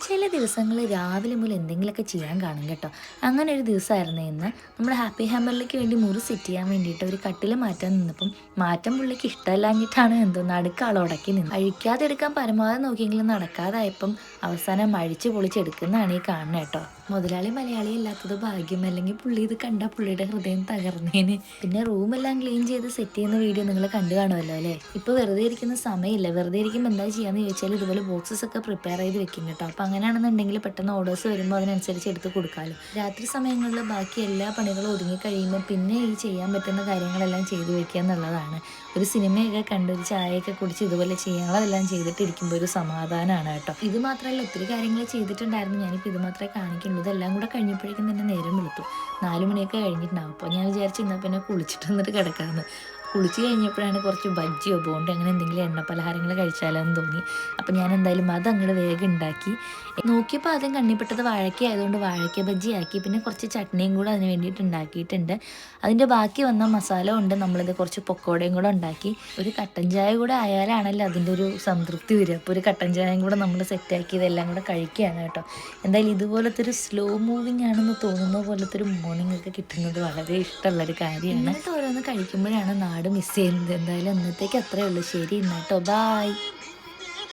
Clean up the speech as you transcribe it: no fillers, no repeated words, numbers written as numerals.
ചില ദിവസങ്ങൾ രാവിലെ മുതൽ എന്തെങ്കിലുമൊക്കെ ചെയ്യാൻ കാണും കേട്ടോ. അങ്ങനെ ഒരു ദിവസമായിരുന്നു ഇന്ന്. നമ്മുടെ ഹാപ്പി ഹാമറിലേക്ക് വേണ്ടി മുറി സെറ്റ് ചെയ്യാൻ വേണ്ടിയിട്ട് ഒരു കട്ടിൽ മാറ്റാൻ നിന്നപ്പം മാറ്റം പുള്ളിക്ക് ഇഷ്ടമല്ലാഞ്ഞിട്ടാണ് എന്തോ നടുക്കാൾ ഉടക്കി നിന്ന് അഴിക്കാതെ എടുക്കാൻ പരമാവധി നോക്കിയെങ്കിലും നടക്കാതായപ്പം അവസാനം അഴിച്ച് പൊളിച്ചെടുക്കുന്നതാണ് ഈ കാണുന്നത് കേട്ടോ. മുതലാളി മലയാളി അല്ലാത്തത് ഭാഗ്യം, അല്ലെങ്കിൽ പുള്ളി ഇത് കണ്ട പുള്ളിയുടെ ഹൃദയം തകർന്നേന്. പിന്നെ റൂമെല്ലാം ക്ലീൻ ചെയ്ത് സെറ്റ് ചെയ്യുന്ന വീഡിയോ നിങ്ങൾ കണ്ടു കാണുമല്ലോ അല്ലേ. ഇപ്പൊ വെറുതെ ഇരിക്കുന്ന സമയമില്ല. വെറുതെ ഇരിക്കുമ്പോൾ എന്താ ചെയ്യാന്ന് ചോദിച്ചാൽ ഇതുപോലെ ബോക്സസ് ഒക്കെ പ്രിപ്പയർ ചെയ്ത് വെക്കും കേട്ടോ. അപ്പൊ അങ്ങനെയാണെന്നുണ്ടെങ്കിൽ പെട്ടെന്ന് ഓർഡേഴ്സ് വരുമ്പോൾ അതിനനുസരിച്ച് എടുത്ത് കൊടുക്കാമല്ലോ. രാത്രി സമയങ്ങളിൽ ബാക്കി എല്ലാ പണികളും ഒതുങ്ങി കഴിയുമ്പോൾ പിന്നെ ഈ ചെയ്യാൻ പറ്റുന്ന കാര്യങ്ങളെല്ലാം ചെയ്തു വെക്കുക എന്നുള്ളതാണ്. ഒരു സിനിമയൊക്കെ കണ്ട് ഒരു ചായയൊക്കെ കുടിച്ച് ഇതുപോലെ ചെയ്യാനുള്ളതെല്ലാം ചെയ്തിട്ടിരിക്കുമ്പോൾ ഒരു സമാധാനമാണ് കേട്ടോ. ഇത് മാത്രമല്ല, ഒത്തിരി കാര്യങ്ങൾ ചെയ്തിട്ടുണ്ടായിരുന്നു. ഞാനിപ്പോൾ ഇത് മാത്രമേ കാണിക്കുള്ളൂ. ഇതെല്ലാം കൂടെ കഴിഞ്ഞപ്പോഴേക്കും തന്നെ നേരം വെളുത്തു. 4 മണിയൊക്കെ കഴിഞ്ഞിട്ടുണ്ടാവും. അപ്പോൾ ഞാൻ വിചാരിച്ചു എന്നാൽ പിന്നെ കുളിച്ചിട്ട് വന്നിട്ട് കിടക്കാമെന്ന്. കുളിച്ച് കഴിഞ്ഞപ്പോഴാണ് കുറച്ച് ബജ്ജിയോ ബോണ്ടോ അങ്ങനെ എന്തെങ്കിലും എണ്ണ പലഹാരങ്ങൾ കഴിച്ചാലോ എന്ന് തോന്നി. അപ്പം ഞാൻ എന്തായാലും അതങ്ങോട്ട് വേഗം ഉണ്ടാക്കി. നോക്കിയപ്പോൾ ആദ്യം കണ്ണിപ്പെട്ടത് വാഴയ്ക്ക ആയതുകൊണ്ട് വാഴയ്ക്ക ബജ്ജി ആക്കി. പിന്നെ കുറച്ച് ചട്നിയും കൂടെ അതിന് വേണ്ടിയിട്ട് ഉണ്ടാക്കിയിട്ടുണ്ട്. അതിൻ്റെ ബാക്കി വന്ന മസാല കൊണ്ട് നമ്മളിത് കുറച്ച് പൊക്കോടയും കൂടെ ഉണ്ടാക്കി. ഒരു കട്ടൻ ചായ കൂടെ ആയാലാണല്ലോ അതിൻ്റെ ഒരു സംതൃപ്തി വരിക. അപ്പോൾ ഒരു കട്ടൻ ചായയും കൂടെ നമ്മൾ സെറ്റാക്കി ഇതെല്ലാം കൂടെ കഴിക്കുകയാണ് കേട്ടോ. എന്തായാലും ഇതുപോലത്തെ ഒരു സ്ലോ മൂവിങ് ആണെന്ന് തോന്നുന്ന പോലത്തെ ഒരു മോർണിംഗ് ഒക്കെ കിട്ടുന്നത് വളരെ ഇഷ്ടമുള്ളൊരു കാര്യമാണ്. ഇങ്ങനത്തെ ഓരോന്ന് കഴിക്കുമ്പോഴാണ് നാട് മിസ് ചെയ്യുന്നത്. എന്തായാലും ഇന്നത്തേക്ക് അത്രേ ഉള്ളൂ. ശരി, ഇന്നാട്ടോ, ബായ്.